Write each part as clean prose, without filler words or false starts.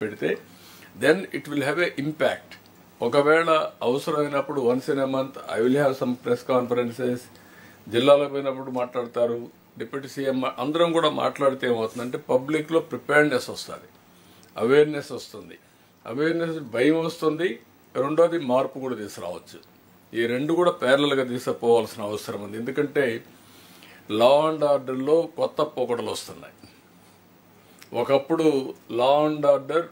పెడితే then it will have a impact. ఒకవేళ అవసరమైనప్పుడు once in a month I will have some press conferences, జిల్లాలో పోయినప్పుడు మాట్లాడతారు, డిప్యూటీ సీఎం అందరం కూడా మాట్లాడితే ఏమవుతుందంటే పబ్లిక్లో ప్రిపేర్నెస్ వస్తుంది, అవేర్నెస్ వస్తుంది. అవేర్నెస్ భయం వస్తుంది, రెండోది మార్పు కూడా తీసుకురావచ్చు. ఈ రెండు కూడా ప్యారలల్గా తీసుకుపోవాల్సిన అవసరం ఉంది. ఎందుకంటే లా అండ్ ఆర్డర్లో కొత్త పోకడలు వస్తున్నాయి. ఒకప్పుడు లా అండ్ ఆర్డర్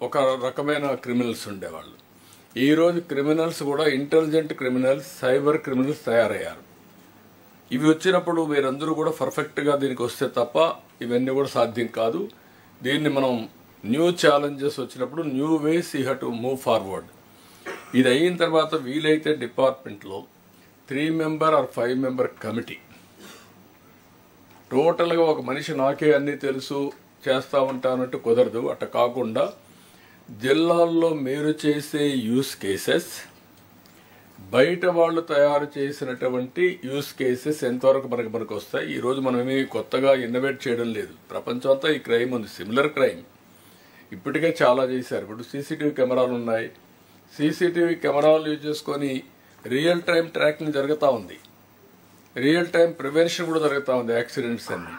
ఒక రకమైన క్రిమినల్స్ ఉండేవాళ్ళు. ఈరోజు క్రిమినల్స్ కూడా ఇంటెలిజెంట్ క్రిమినల్స్, సైబర్ క్రిమినల్స్ తయారయ్యారు. ఇవి వచ్చినప్పుడు మీరందరూ కూడా పర్ఫెక్ట్గా దీనికి వస్తే తప్ప ఇవన్నీ కూడా సాధ్యం కాదు. దీన్ని మనం న్యూ ఛాలెంజెస్ వచ్చినప్పుడు new ways you have to move forward. ఇది అయిన తర్వాత వీలైతే డిపార్ట్మెంట్లో 3 మెంబర్ ఆర్ 5 మెంబర్ కమిటీ, టోటల్గా ఒక మనిషి నాకే అన్నీ తెలుసు చేస్తూ ఉంటానంటూ కుదరదు. అట్లా కాకుండా జిల్లాల్లో మీరు చేసే యూస్ కేసెస్, బయట వాళ్ళు తయారు చేసినటువంటి యూస్ కేసెస్ ఎంతవరకు మనకు వస్తాయి. ఈరోజు మనం ఏమీ కొత్తగా ఇన్నోవేట్ చేయడం లేదు. ప్రపంచం అంతా ఈ క్రైమ్ ఉంది, సిమిలర్ క్రైమ్ ఇప్పటికే చాలా చేశారు. ఇప్పుడు సీసీటీవీ కెమెరాలు ఉన్నాయి. సీసీటీవీ కెమెరాలు యూజ్ చేసుకొని రియల్ టైం ట్రాకింగ్ జరుగుతూ ఉంది, రియల్ టైం ప్రివెన్షన్ కూడా జరుగుతూ ఉంది. యాక్సిడెంట్స్ అన్ని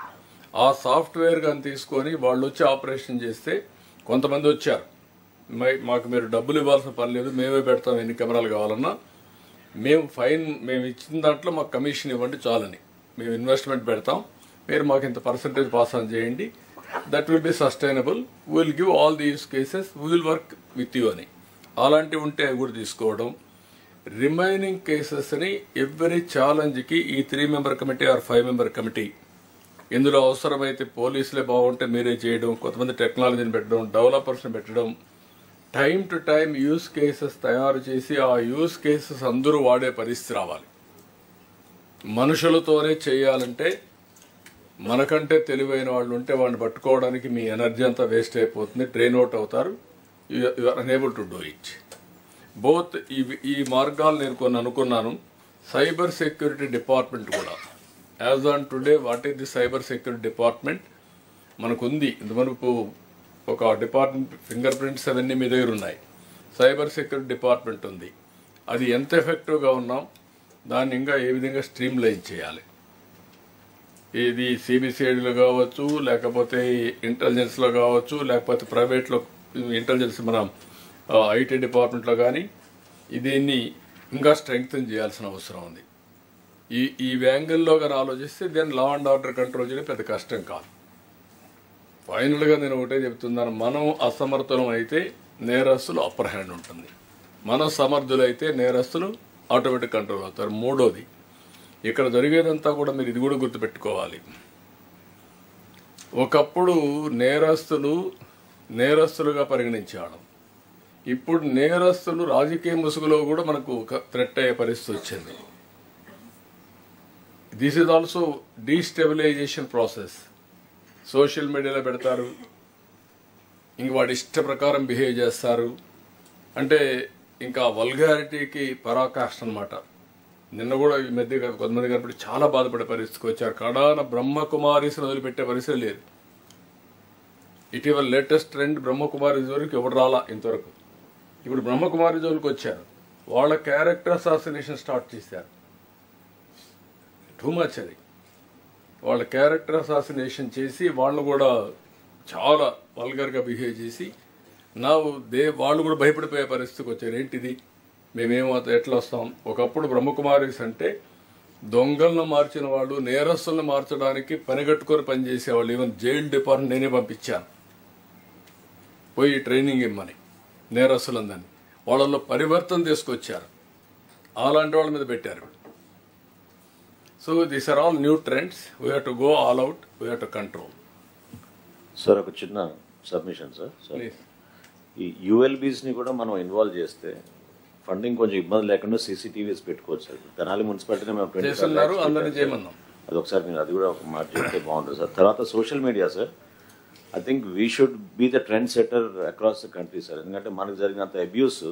ఆ సాఫ్ట్వేర్ కానీ తీసుకొని వాళ్ళు వచ్చి ఆపరేషన్ చేస్తే కొంతమంది వచ్చారు, మాకు మీరు డబ్బులు ఇవ్వాల్సిన పని లేదు, మేమే పెడతాం, ఎన్ని కెమెరాలు కావాలన్నా మేము ఇచ్చిన దాంట్లో మాకు కమిషన్ ఇవ్వండి చాలని, మేము ఇన్వెస్ట్మెంట్ పెడతాం, మీరు మాకు ఇంత పర్సంటేజ్ పాస్ ఆన్ చేయండి, that will be sustainable, will give all these cases, will work with you అని. అలాంటివి ఉంటే అవి కూడా తీసుకోవడం. రిమైనింగ్ కేసెస్ని ఎవ్రీ ఛాలెంజ్కి ఈ 3 member committee or 5 member committee, ఇందులో అవసరమైతే పోలీసులే బాగుంటే మీరే చేయడం, కొంతమంది టెక్నాలజీని పెట్టడం, డెవలపర్స్ని పెట్టడం, time to time use cases తయారు చేసి ఆ యూస్ కేసెస్ అందరూ వాడే పరిస్థితి రావాలి. మనుషులతోనే చేయాలంటే మనకంటే తెలివైన వాళ్ళు ఉంటే వాడిని పట్టుకోవడానికి మీ ఎనర్జీ అంతా వేస్ట్ అయిపోతుంది, ట్రైన్ అవుట్ అవుతారు, you are unable to do it. Both ఈ మార్గాలు నేను కొన్ని అనుకున్నాను. సైబర్ సెక్యూరిటీ డిపార్ట్మెంట్ కూడా as on today what is the cyber security department మనకుంది. ఇంతవరకు ఒక డిపార్ట్మెంట్ ఫింగర్ ప్రింట్స్ అవన్నీ మీ దగ్గర ఉన్నాయి, సైబర్ సెక్యూరిటీ డిపార్ట్మెంట్ ఉంది. అది ఎంత ఎఫెక్టివ్గా ఉన్నాం, దాన్ని ఇంకా ఏ విధంగా స్ట్రీమ్ లైన్ చేయాలి. ఇది సిబిసిఐడిలో కావచ్చు, లేకపోతే ఇంటెలిజెన్స్లో కావచ్చు, లేకపోతే ప్రైవేట్లో ఇంటెలిజెన్స్ మన ఐటీ డిపార్ట్మెంట్లో కానీ దీన్ని ఇంకా స్ట్రెంగ్తన్ చేయాల్సిన అవసరం ఉంది. ఈ యాంగిల్లో కానీ ఆలోచిస్తే దాన్ని లా అండ్ ఆర్డర్ కంట్రోల్ చేయడం పెద్ద కష్టం కాదు. ఫైనల్గా నేను ఒకటే చెప్తున్నాను, మనం అసమర్థులం అయితే నేరస్తులు అప్పర్ హ్యాండ్ ఉంటుంది, మనం సమర్థులైతే నేరస్తులు ఆటోమేటిక్ కంట్రోల్ అవుతారు. మూడోది, ఇక్కడ జరిగేదంతా కూడా మీరు ఇది కూడా గుర్తుపెట్టుకోవాలి. ఒకప్పుడు నేరస్తులుగా పరిగణించేవాళ్ళం, ఇప్పుడు నేరస్తులు రాజకీయ ముసుగులో కూడా మనకు థ్రెట్ అయ్యే పరిస్థితి వచ్చింది. This is also destabilization process. Social మీడియాలో పెడతారు, ఇంక వాడి ఇష్ట ప్రకారం బిహేవ్ చేస్తారు, అంటే ఇంకా వల్గారిటీకి పరాకాష్ట అనమాట. నిన్న కూడా ఈ మధ్య కొంతమంది కాబట్టి చాలా బాధపడే పరిస్థితికి వచ్చారు. కడాన బ్రహ్మకుమారీస్ని వదిలిపెట్టే పరిస్థితి లేదు. ఇటీవల లేటెస్ట్ ట్రెండ్ బ్రహ్మకుమారి జోలికి ఎవరు రాలా ఇంతవరకు. ఇప్పుడు బ్రహ్మకుమారి జోలికి వచ్చారు, వాళ్ళ క్యారెక్టర్ అసాసినేషన్ స్టార్ట్ చేశారు. టూ మచ్ అది. వాళ్ళ క్యారెక్టర్ అసాసినేషన్ చేసి వాళ్ళు కూడా చాలా వల్గర్గా బిహేవ్ చేసి వాళ్ళు కూడా భయపడిపోయే పరిస్థితికి వచ్చారు. ఏంటిది, మేమేమో ఎట్లా వస్తాం. ఒకప్పుడు బ్రహ్మకుమారీస్ అంటే దొంగలను మార్చిన వాళ్ళు, నేరస్తులను మార్చడానికి పనిగట్టుకొని పనిచేసేవాళ్ళు. ఈవెన్ జైల్ డిపార్ట్మెంట్ నేనే పంపించాను పోయి ట్రైనింగ్ ఇమ్మని నేరస్తులందరినీ. వాళ్ళల్లో పరివర్తన తీసుకొచ్చారు, అలాంటి వాళ్ళ మీద పెట్టారు. So these are all new trends. We have to go all out, we have to control. Sir ఒక చిన్న సబ్మిషన్ సార్, ఈ యూఎల్బీస్ని కూడా మనం ఇన్వాల్వ్ చేస్తే ఫండింగ్ కొంచెం ఇబ్బంది లేకుండా సీసీటీవీస్ పెట్టుకోవచ్చు సార్. తెనాలి మున్సిపాలిటీని మేము అది ఒకసారి మీరు అది కూడా ఒక మాట చెప్తే బాగుంటుంది సార్. తర్వాత social media sir, I think we should be the trend setter across the country sir. ఎందుకంటే మనకు జరిగినంత అబ్యూస్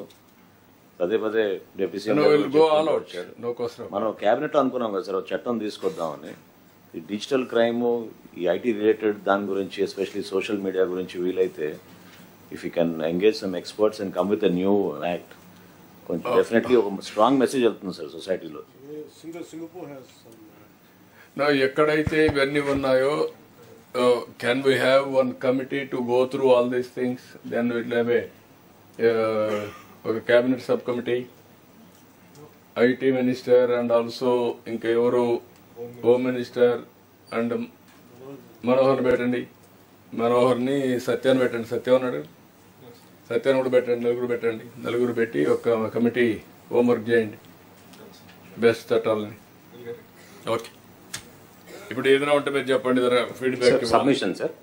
పదే డిప్యూటీ సీఎం మనం క్యాబినెట్లో అనుకున్నాం కదా సార్, ఒక చట్టం తీసుకొద్దామని. ఈ డిజిటల్ క్రైమ్, ఈ ఐటీ రిలేటెడ్ దాని గురించి, ఎస్పెషలీ సోషల్ మీడియా గురించి వీలైతే if you can engage some experts and come with a new act, definitely a strong message వెళ్తుంది సార్ సొసైటీలో. Singapore has some. Now, ఎక్కడైతే ఇవన్నీ ఉన్నాయో, can we have one committee to go through all these things? Then we'll have a cabinet subcommittee, IT minister and also ఇంకెవరు home minister and Manohar పెట్టండి, మనోహర్ని సత్యాన్ని పెట్టండి, సత్యం ఉన్నాడు, సత్యాన్ని కూడా పెట్టండి, నలుగురు పెట్టి ఒక కమిటీ హోంవర్క్ చేయండి బెస్ట్ చట్టాలని. ఓకే, ఇప్పుడు ఏదైనా ఉంటే మీరు చెప్పండి, ఫీడ్బ్యాక్. Submission sir.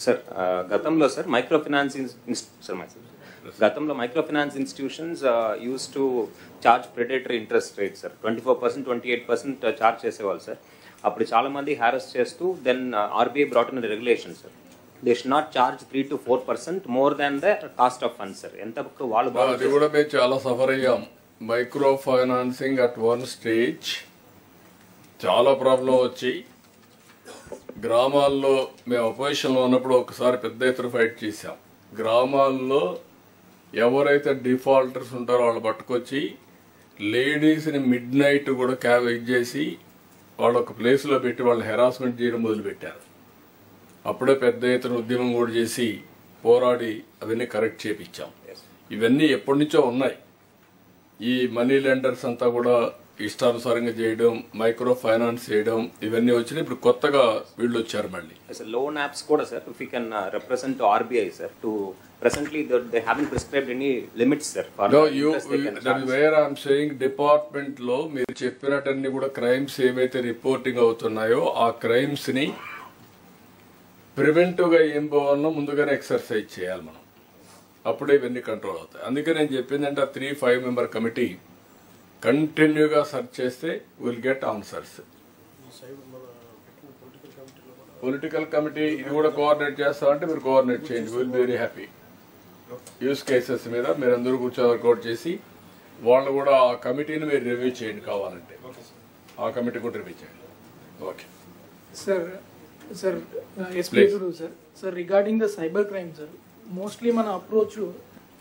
సార్ గతంలో sir micro finance institutions use to charge predatory interest rate sir 24%, 28% charge చేసేవాళ్ళు సార్. అప్పుడు చాలా మంది హ్యారస్ చేస్తూ then RBI brought in regulation sir, they should not charge 3 to 4% more than the cost of funds sir. ఎంత వాళ్ళు అది కూడా మేము చాలా సఫర్ అయ్యాం. Micro financing at one stage చాలా ప్రాబ్లం వచ్చి గ్రామాల్లో మేము అపోజిషన్లో ఉన్నప్పుడు ఒకసారి పెద్ద ఎత్తున ఫైట్ చేశాం. గ్రామాల్లో ఎవరైతే డిఫాల్టర్స్ ఉంటారో వాళ్ళు పట్టుకొచ్చి లేడీస్ని మిడ్ నైట్ కూడా చేసి వాళ్ళు ఒక ప్లేస్లో పెట్టి వాళ్ళని హెరాస్మెంట్ చేయడం మొదలుపెట్టారు. అప్పుడే పెద్ద ఎత్తున ఉద్యమం కూడా చేసి పోరాడి అవన్నీ కరెక్ట్ చేపించాం. ఇవన్నీ ఎప్పటి నుంచో ఉన్నాయి. ఈ మనీ లెండర్స్ అంతా కూడా ఇష్టానుసారంగా చేయడం, మైక్రో ఫైనాన్స్ చేయడం, ఇవన్నీ వచ్చినాయి. ఇప్పుడు కొత్తగా వీళ్ళు వచ్చారు మళ్ళీ. లోన్ యాప్స్ కూడా sir, if you can represent RBI sir to presently they haven't prescribed any limits sir for no you that is where I am saying department లో మీరు చెప్పినట్టన్ని కూడా క్రైమ్స్ ఏవైతే రిపోర్టింగ్ అవుతున్నాయో ఆ క్రైమ్స్ ని ప్రివెంటివ్ గా ఏం పోవాలనో ముందుగానే ఎక్సర్సైజ్ చేయాలి మనం, అప్పుడే ఇవన్నీ కంట్రోల్ అవుతాయి. అందుకే నేను చెప్పిందంటే ఆ 3-5 మెంబర్ కమిటీ కంటిన్యూగా సెర్చ్ చేస్తే will get answers. Political committee ఇది కూడా కోఆర్డినేట్ చేస్తామంటే మీరు కోఆర్డినేట్ చేయండి, will be very happy. Use cases మీద మీరు అందరూ కూర్చొని వర్కౌట్ చేసి వాళ్ళు కూడా ఆ కమిటీని మీరు రివ్యూ చేయండి, కావాలంటే ఆ కమిటీ కూడా రివ్యూ చేయండి. Okay sir SP sir regarding the cyber crime sir, mostly మన అప్రోచ్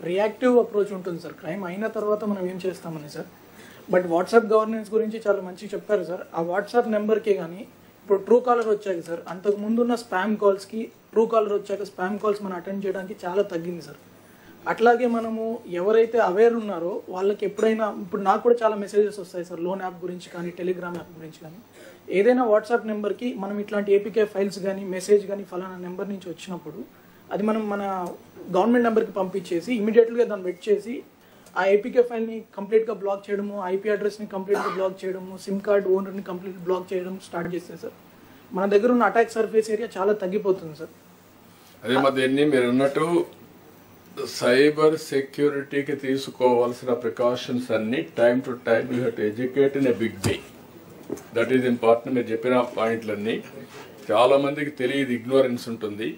రియాక్టివ్ అప్రోచ్ ఉంటుంది సార్. క్రైమ్ అయిన తర్వాత మనం ఏం చేస్తామని సార్. బట్ వాట్సాప్ గవర్నెన్స్ గురించి చాలా మంచిగా చెప్పారు సార్. ఆ వాట్సాప్ నెంబర్కే కానీ ఇప్పుడు ట్రూ కాలర్ వచ్చాక సార్, అంతకు ముందున్న స్పామ్ కాల్స్కి ట్రూ కాలర్ వచ్చాక స్పామ్ కాల్స్ మనం అటెండ్ చేయడానికి చాలా తగ్గింది సార్. అట్లాగే మనము ఎవరైతే అవేర్ ఉన్నారో వాళ్ళకి ఎప్పుడైనా, ఇప్పుడు నాకు కూడా చాలా మెసేజెస్ వస్తాయి సార్ లోన్ యాప్ గురించి కానీ టెలిగ్రామ్ యాప్ గురించి కానీ. ఏదైనా వాట్సాప్ నెంబర్కి మనం ఇట్లాంటి ఏపీకే ఫైల్స్ కానీ మెసేజ్ కానీ ఫలానా నెంబర్ నుంచి వచ్చినప్పుడు అది మనం మన గవర్నమెంట్ నెంబర్కి పంపించేసి ఇమీడియట్గా దాన్ని వెట్ చేసి ఆ ఏపీకే ఫైల్ని కంప్లీట్గా బ్లాక్ చేయడము, ఐపీ అడ్రస్ని కంప్లీట్గా బ్లాక్ చేయడము, సిమ్ కార్డ్ ఓనర్ని కంప్లీట్ బ్లాక్ చేయడం స్టార్ట్ చేస్తే సార్ మన దగ్గర ఉన్న అటాక్ సర్ఫేస్ ఏరియా చాలా తగ్గిపోతుంది సార్. అదే మధ్యన్ని మీరు అన్నట్టు సైబర్ సెక్యూరిటీకి తీసుకోవాల్సిన ప్రికాషన్స్ అన్ని time to time you have to educate in a big way. That is important. మీరు చెప్పిన పాయింట్లన్నీ చాలా మందికి తెలియదు, ఇగ్నోరెన్స్ ఉంటుంది.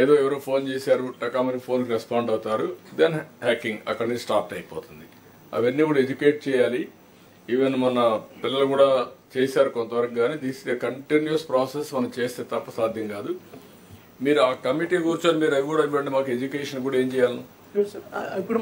ఏదో ఎవరో ఫోన్ చేశారు, టకామని ఫోన్కి రెస్పాండ్ అవుతారు, దెన్ హ్యాకింగ్ అక్కడి నుంచి స్టార్ట్ అయిపోతుంది. అవన్నీ కూడా ఎడ్యుకేట్ చేయాలి. ఈవెన్ మన పిల్లలు కూడా చేశారు కొంతవరకు, కానీ this is a continuous process. మనం చేస్తే తప్ప సాధ్యం కాదు. మీరు ఆ కమిటీ కూర్చొని మీరు అవి కూడా ఇవ్వండి, మాకు ఎడ్యుకేషన్ కూడా ఏం చేయాలి. ఇప్పుడు